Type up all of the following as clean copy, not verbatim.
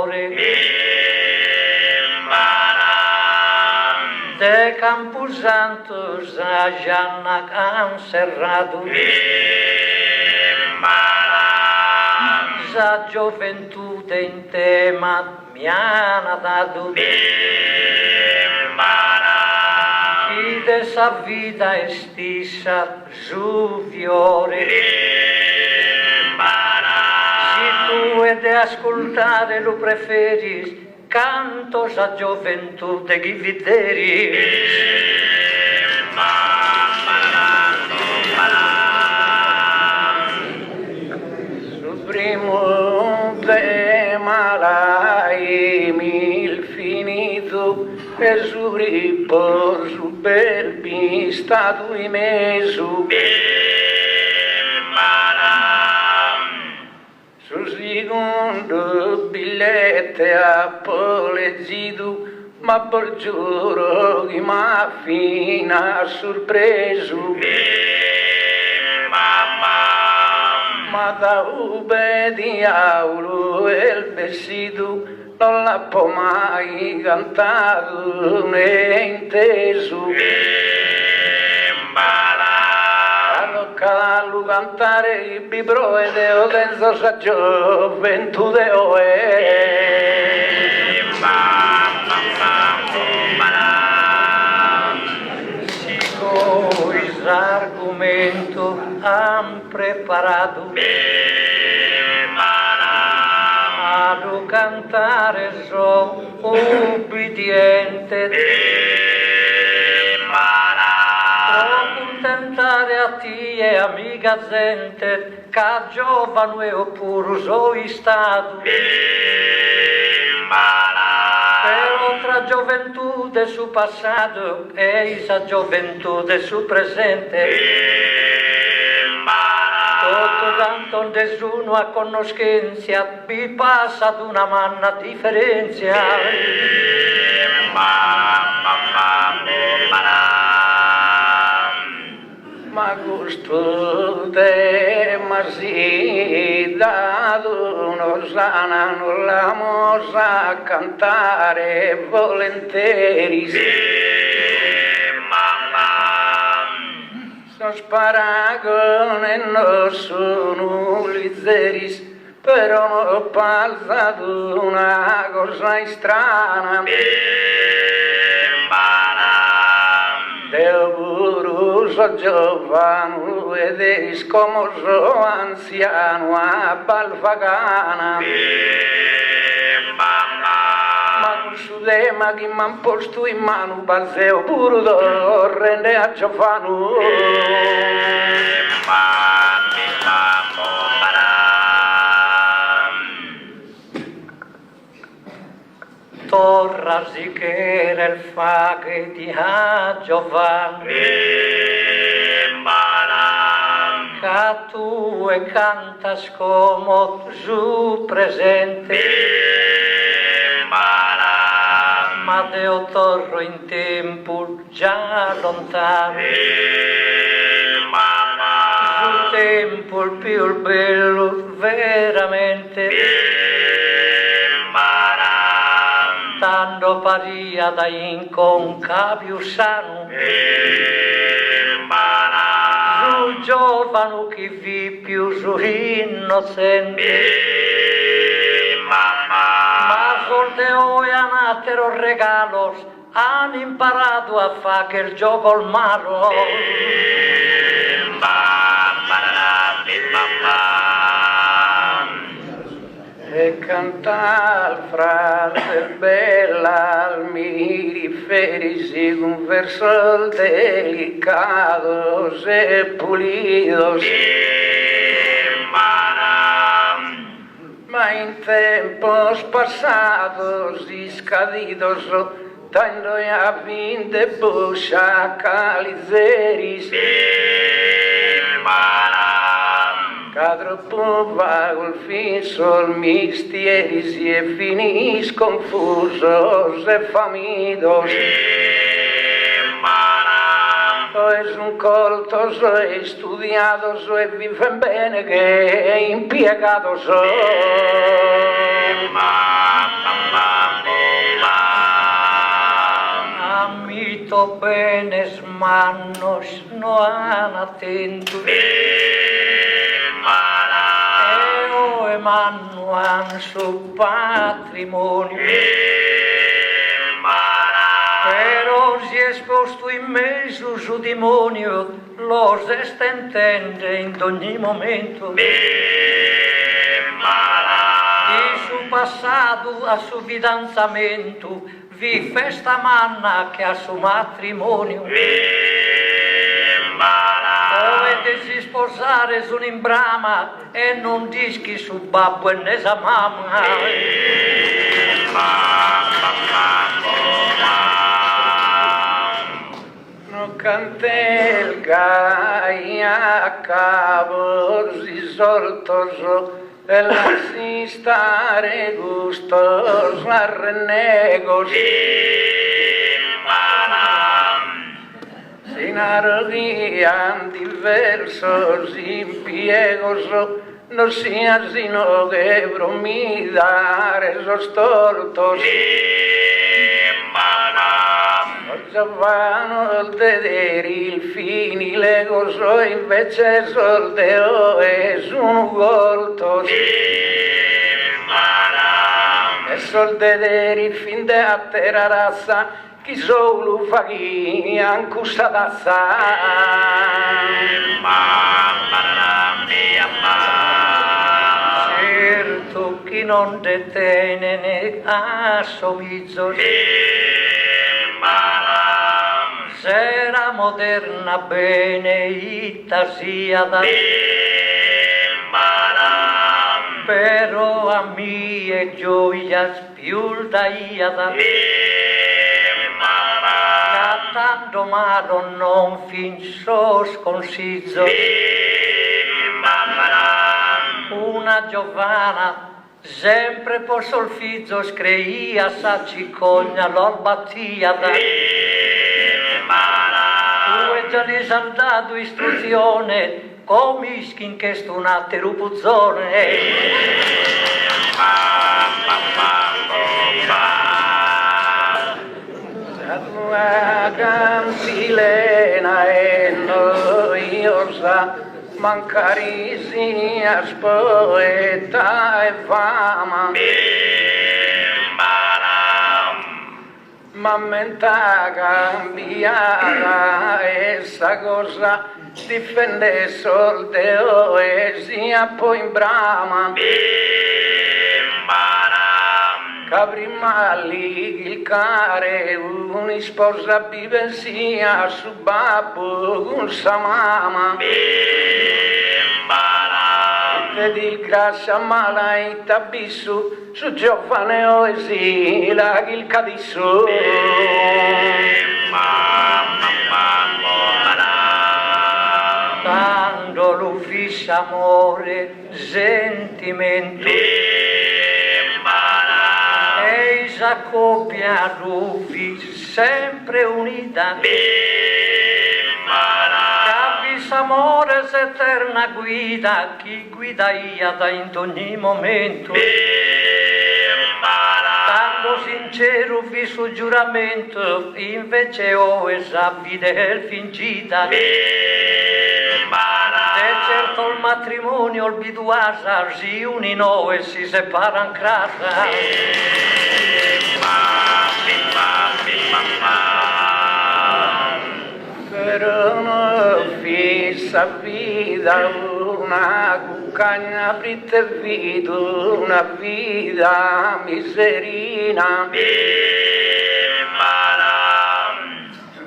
fiore de Camposantos a Gianna Cancerrado a gioventù in tema mi hanno dato e dessa vida estissa su fiore se tu è de ascoltare lo preferis cantos a gioventù de chi videris primo tema l'hai il finito e su riposo per mi stato in mezzo sul secondo biglietto appoleggito ma per giuro che m'ha fino sorpreso ma da ubbediauro e il vestito non l'ha mai cantato né inteso hanno cavallo cantare il bibro ed io dentro sa gioventù de argomento han preparato ad cantare so ubbidiente contentare a ti e amica gente che giovane e oppure so stato però tra gioventù del suo passato e la gioventù del suo presente tutto tanto nessuno a conoscenza vi passa ad una manna differenza ma gusto de marsi dato non sanno la mosa cantare volentieri sono sparago e non sono lizzeris però ho pensato una cosa strana Del buruso giovane ed eris come so anziano a Balfagana ma con su dema che m'han posto in mano balzeo puro d'orre ne a Giovano torrasi che era il faghe di Giovanni che tu e cantas come su presente ma Deo torro in tempo già lontano su tempo il più bello veramente tanto paria da inconca più sano su giovane che vi più su innocente ma solte oi anatero regalos hanno imparato a fare che il gioco il malo e cantar frase bella mi riferisci un verso delicados e pulidos ma in tempos pasados y scadidos tendo a fin de busca calizeris troppo vago il fin sol mistieris e finis confusos e famidos es un coltos e studiados e viven bene che impiegados mis manos no han atento. Eo emanuan su patrimonio. Pero si esposto in mezzo su demonio, los estentende in ogni momento. E su passato a su fidanzamento, vi festa manna che a su matrimonio. Dovete sposare su un'imbrama e non dischi su babbo e ne sa mamma. No cantel gaia cabos y soltoso, el asistare gustos arrenegos. Sin arroguían diversos impiegos, no sean sino que bromidar esos tortos. Vanno il vedere il fini le gozo invece soldeo e sono volto e soldedere il fin de a terra razza chi solo fa chi ancusta tazza certo chi non detene ne assomizzo sera moderna bene itasiada però a mie gioias più daiada cantando malo non fin sos consiglio una giovana sempre por solfizzo screia sa cicogna lor battiada già ne han dato istruzione come iskin che stunate rupuzzone la cantilena è noiosa mancarisia poeta e fama ma menta cambiata essa cosa difende soldeo e sia poi in brama prima lì il care una sposa vive sia su babbo con sa mamma vedi il grassa malaita bissu su giovane oesila il cadisso quando l'ufficio amore sentimento e sa coppia l'ufficio sempre unita amore eterna guida chi guida iada in ogni momento tanto sincero vi su giuramento invece ho esa fidel fingita e certo il matrimonio il biduasa si unino e si separan crasa però no fissa vita una cuccagna britta vita una vita miserina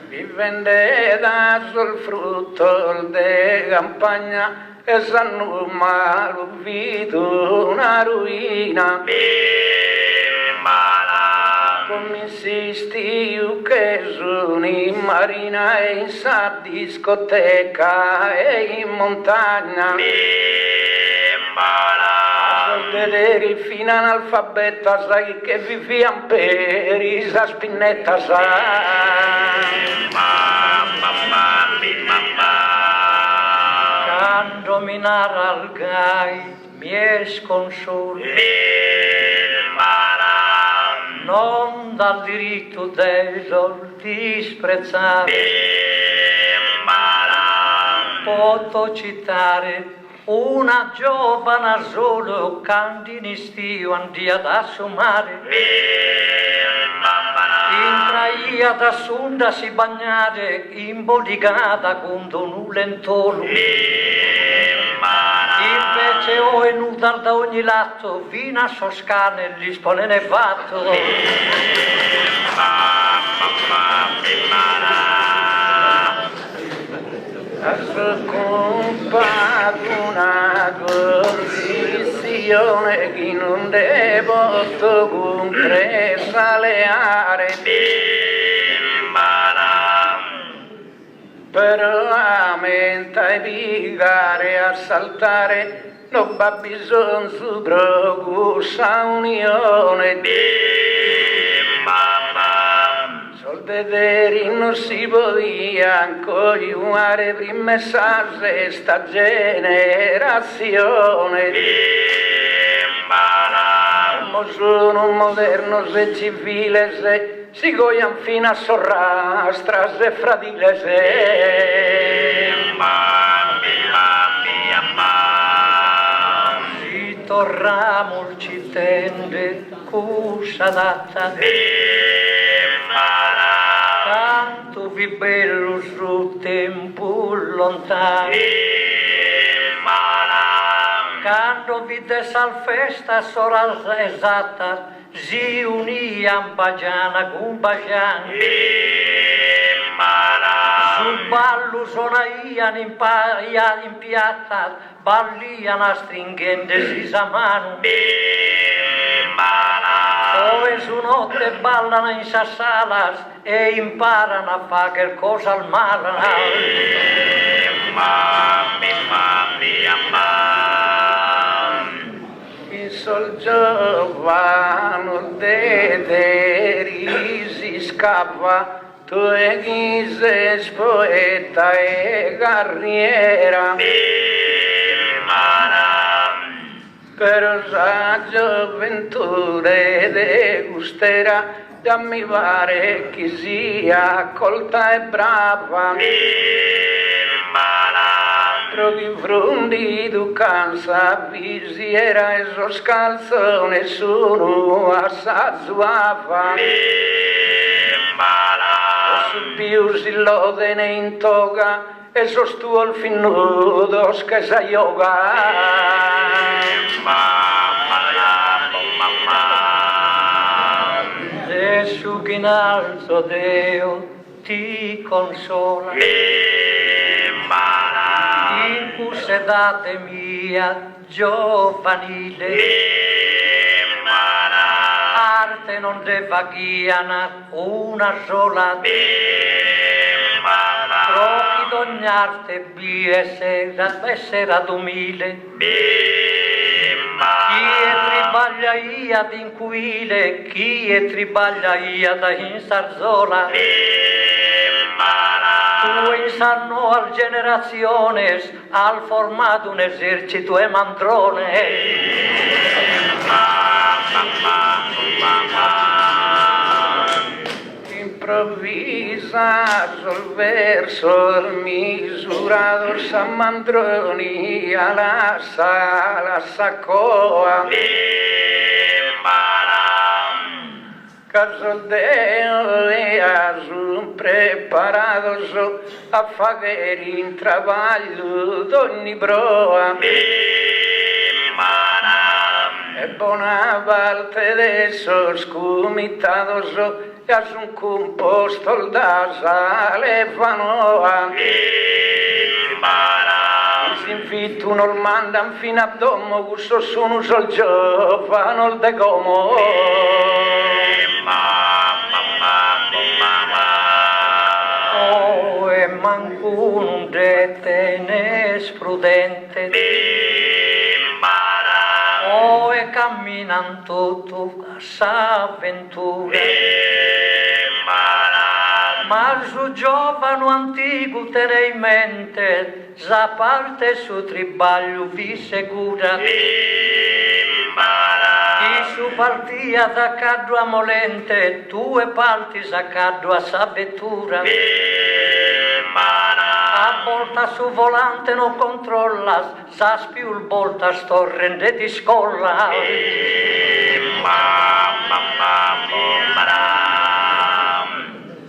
vivende da sul frutto de campagna e sanno malo vita una ruina come insisti io che sono in marina e in sa discoteca e in montagna vedere il fine analfabeta sai che viviam per isa spinnetta sai quando minar al gai mi es consolo non dal diritto dello disprezzare. Posso citare una giovane solo candinistio andia ad assumare. Intraia da sunda si bagnare imbodigata con donulentolo. Invece ho enuta da ogni lato fino a soscane gli sponene fatto. Compadre una condizione che non devo comprensaleare, però a mente piegare, assaltare, non va bisogno su questa unione. Vedere non si podia cogliere prima questa generazione. Ma sono moderno e civile se si cogliano fino a sorrastra e fratile se. Si torramo il cittende cusa data. Tanto vi bello su tempo lontano, quando vi desal festa sora esatta, si uniam bagiana con bagian. Sul ballo sonaian in piazza, ballian stringente si samano. Poi su notte ballano in sassalas e imparano a fare qualcosa al mare. Il sol giovane de risi scappa, tu e chi sei poeta e carriera. Per la gioventù de gustera, già mi pare che sia colta e brava. Trovi frundi tu cansa visiera e so scalzo nessuno assazzuava. Su più si lode ne in toga e so stuo il finnudo che sa yoga. Gesù che in alto Deo ti consola, in cusedate mia giovanile, arte non deva ghiana una sola, troppi d'ogni arte essere ad umile. Chi è tribaglia ia d'inquile, chi è tribaglia ia da in Sarzola, tu insanno al generaciones, al formato un esercito e mandrone. Improvvisa sul verso misurato Samandroni alla sala saccoa. Caso Deo e asun preparato so a fare in travaglio d'ogni broa. E buona parte adesso scumitato so e asun composto da sale fanoa. Si infitto non mandan fino a domo questo sono sol giovane il decomo. Oh, e mancuno un dete nesprudente, oh, e camminan tutto a s'avventura. Ma su giovane antico tene in mente, sa parte su tribaglio vi segura. Chi su partia da caddo a molente, due parti a caddo a savettura. A volta su volante non controlla, sa più il volta sto rende di scolla.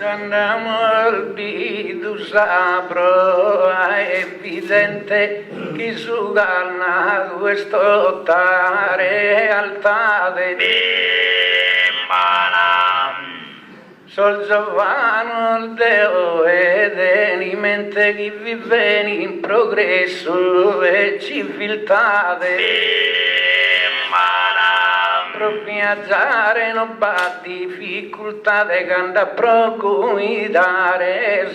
Andiamo al bidu sapro, è evidente che su ganna questo tare altade. Sol giovano il deo ed mente chi vive in progresso e civiltade. Viaggiare non va difficoltà de canda procuidare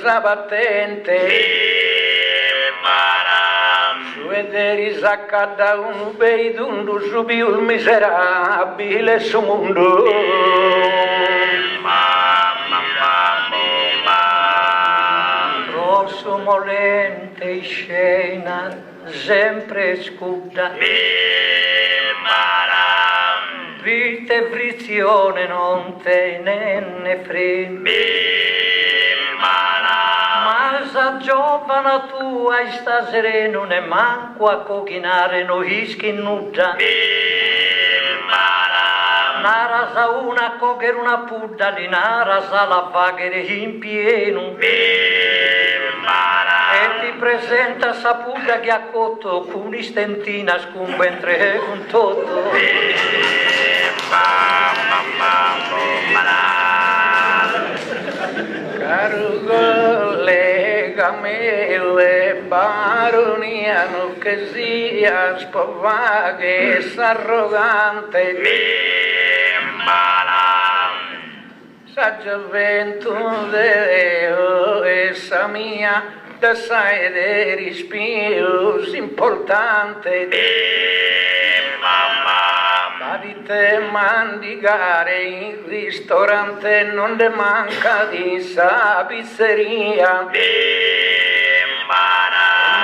sabattente su vedere saccada un beidundu su più il miserabile su mondo. Rosso molente in scena sempre scuda. Vita e frizione non te ne frega. Ma sa giovana tua sta sereno ne manco a cochinare no ischi nuda. Nara sa una coger una pudda di nara sa la vaghere in pieno. E ti presenta saputa che ha cotto con istentina scumbentre con tutto. Caro collega mio e baroniano che sia spovaghe e s'arrogante sa gioventù Deo e sa mia da sai dei rispius importante di te mandigare in ristorante non ne manca di sa pizzeria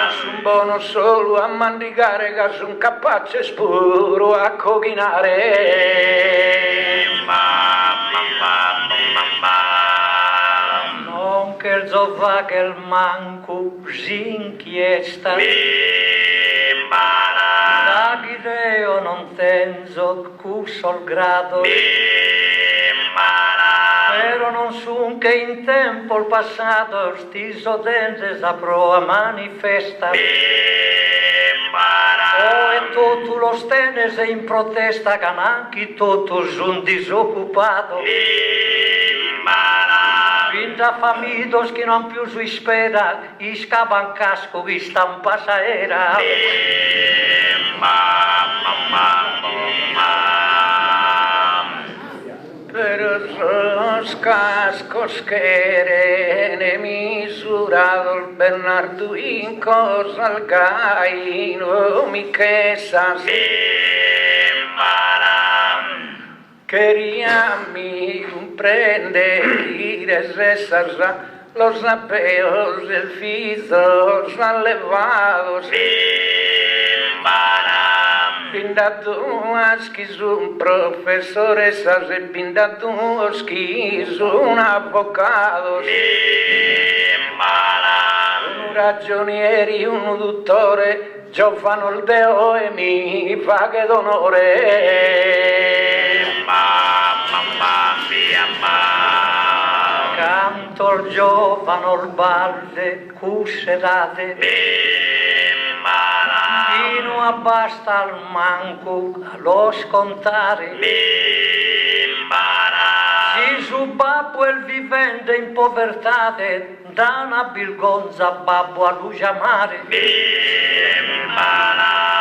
nessun buono solo a mandigare che su un capace spuro a cochinare non che il zova che il manco s'inchiesta da Ghideo non tenzo cusso il grado però non sun che in tempo il passato stiso dente saprò a manifesta oh e tutto lo stene se in protesta che anche tutto sun disoccupato Vinta famidos che non più si spera, iscavan casco che stampa saera. Pero esos cascos que ne misurado el Bernarduinco salgaino mi quesas. Quería mi comprender esas los apeos del fizos alevados. Pindaduas quis un professore, sase pindaduas quis un avvocato. Un ragionieri, un dottore, giovano il deo e mi paghe d'onore. Canto il giovano il balde, cusserate. Fino a basta al manco lo scontare. Si su babbo il vivente in povertate, da una bilgonza babbo a lui chiamare.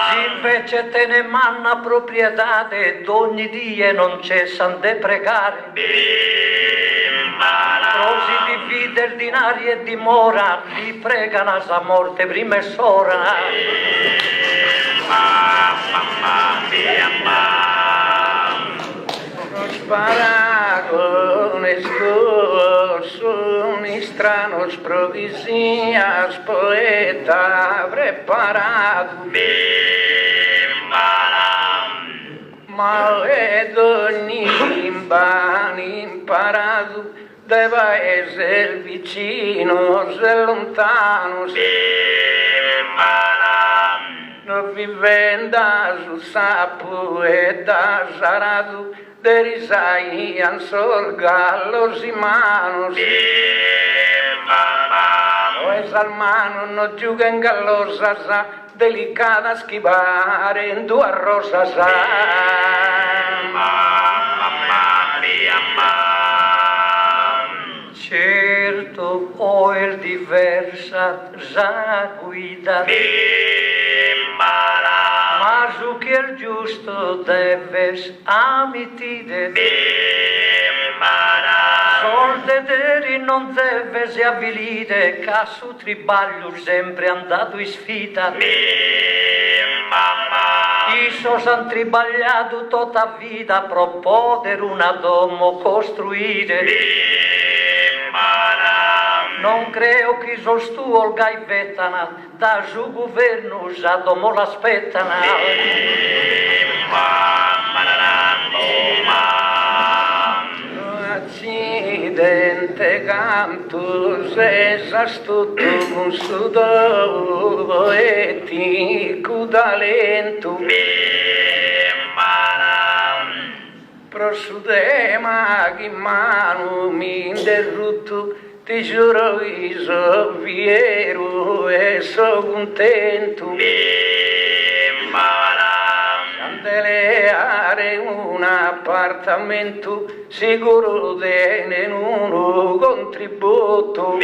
Si invece te ne manna proprietate, d'ogni dia non cessan de pregare. Prosi divide il dinario e dimora, li pregano a morte prima e sora. Los paragones son extranos provisías, poeta preparado. ma ed ogni bimba imparato dai paesi vicino e lontano non vivenda su sapo e da sarado de risaian sol gallos y manos pues al mano no juguen gallosas delicadas esquivar en duas rosas certo o el diversa zaguida mas o que el justo deves amitide sol dederi non deves avilide ca su tribaglio sempre andato in sfida Isos han tribagliato tutta vita pro poter una domo costruire non creo che sos tu olgai vetana da su governo a domo l'aspettana accidente cantus esas tutto un sudo e ti cudalento prosudema che mano mi interrutto ti giuro che so fiero e so contento Candeleare un appartamento sicuro di uno contributo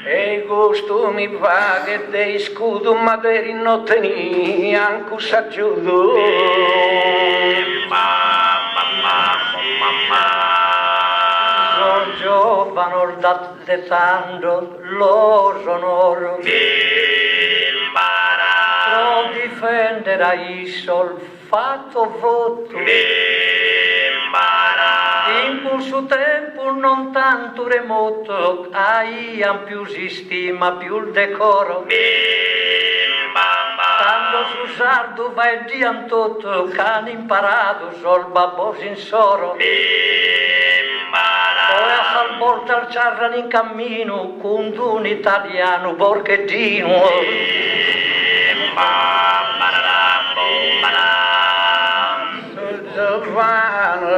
e il gusto mi va che dei scudo materi non tenia anche s'aggiudo sono giovane d'etando lo sonoro pro difendere il sol fatto voto in questo tempo non tanto remoto aian più si stima più il decoro tanto su sardo va e diantotto c'han imparato sol babos in soro poi a salvolta al ciarran in cammino con un italiano borghettino sul giovano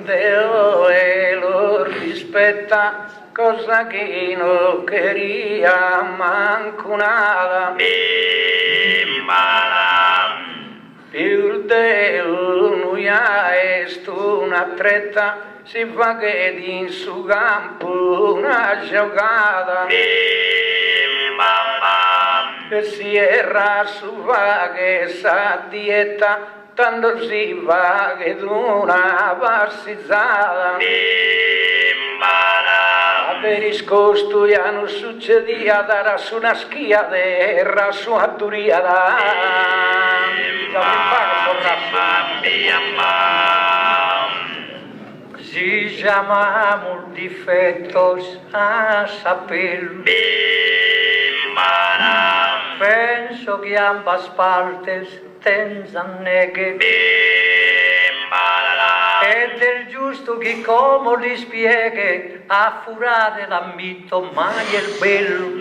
Deo e lo rispetta cosa che non queria manco nada più Deo noi è una tretta si fa che in su campo una giocata e si erra su va che sa dieta tanto si va che una passizzata per riscosto ya non succedia da su una schia terra su a duriada si llamamos defectos a saber penso que ambas partes tengan negue e del giusto che come li spieghe a furare l'ammito mai il bello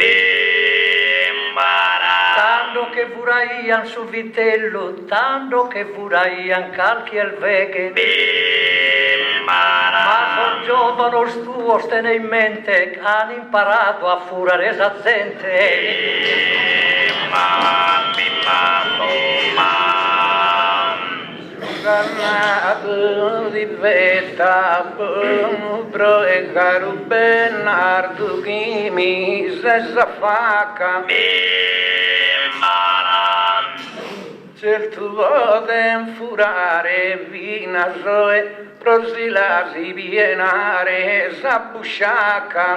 tanto che furaian sul vitello tanto che furaian calchi il veghe ma son giovane stuos tene in mente che hanno imparato a furare esa gente Dannato di vetta pro e caro Bernardo che mi se s'affacca certo votem furare vina zoe prosila si bienare s'abbusciacca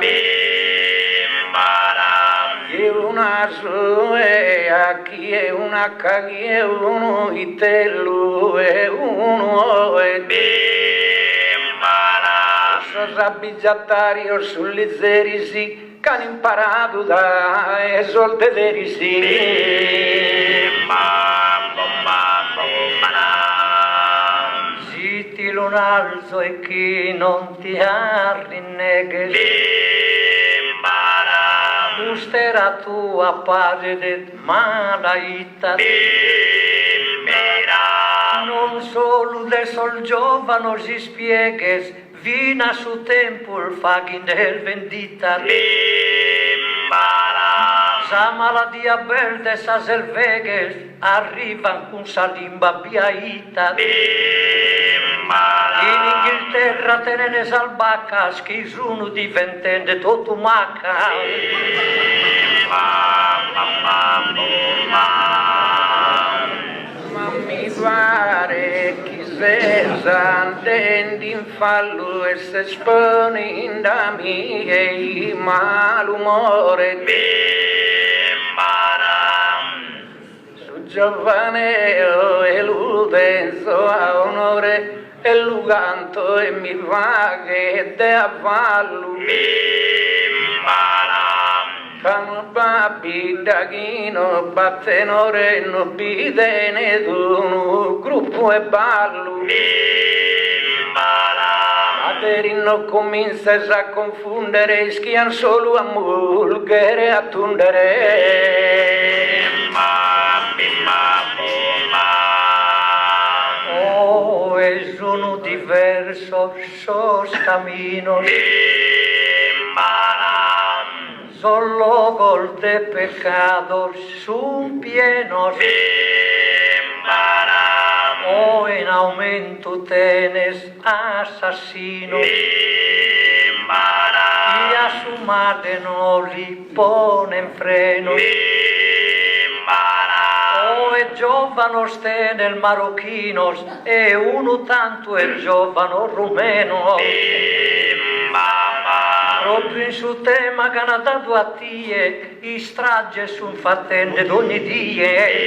chi è una zoe a chi è una chi è uno itello e uno e Sabbigiattario sulle zerisi che hanno imparato da esoltederisi chi ti lo alzo e chi non ti arrinnegues. Bustera tua pare de malaita. Non solo de sol giovano si spiegues, vina su tempul fagin del vendita. Sa maladia verde sa selvegues, arrivan con sa limba biaita. In Inghilterra tenenes albacas, chi sono diventende tutto maca. Ma mi pare chi se s'antendi in fallo e se espone da miei malumore. Su giovaneo e l'udenzo a onore e luganto e mi va che de a vallu. Cano babbi daghino battenore no bidene d'uno gruppo e ballo. Aderino comincia a confondere, schian solo a mulghere a tundere. Oh, es uno diverso sos caminos. Solo gol de pecados son pienos. Oh, en aumento tenes asesinos. Y a su madre no li ponen freno. Oh, e giovanos tenel marocchinos e uno tanto e giovano rumeno. Proprio in su tema che hanno dato a tie, i strage son fattende d'ogni die.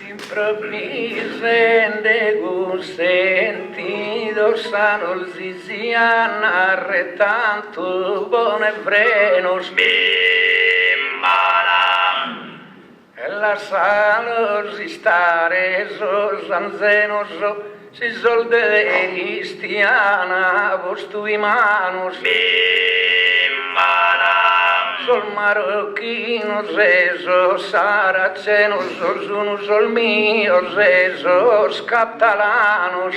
Improvvisamente con sentido sano zizian arretanto buone frenos. E la sala si stare so zanzenoso si solde cristiana vostui manos. Sol marocchino seso saraceno sos uno sol mio sesos catalanos.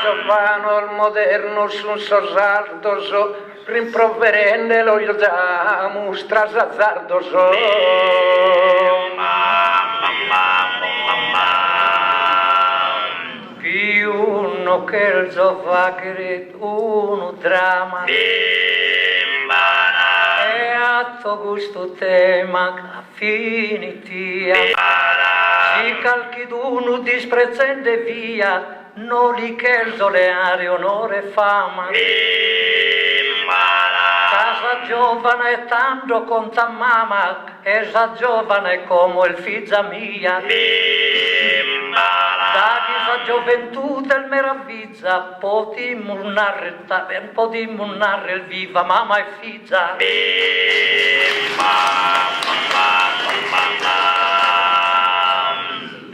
Giovano il moderno sun sosardoso rimproverende lo damus trasazzardoso. Più uno che il zovagre uno dramma. E atto gusto tema finitia. Si calchi d'uno disprezzende via, non li cherzo le aree onore e fama. Casa giovane tanto conta mamma, esa giovane come il figlia mia. Da questa gioventù del meraviglia, potimmo narrare il viva mamma e figlia.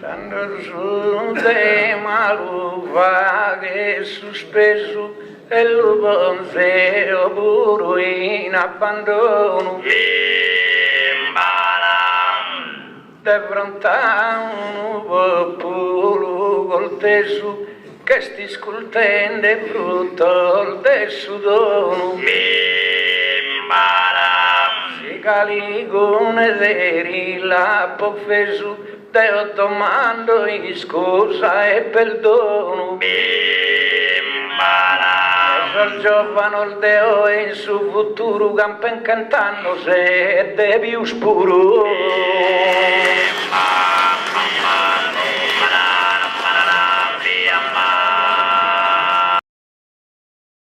Tanto su de maluva che sospeso e lo bonzeo puro in abbandono. De fronte a un popolo col teso che sti scultende frutto del suo dono. Si caligone deri la pofesu te domando in scusa e perdono. Il giovane il deo e in suo futuro campen cantando se devi uspuro.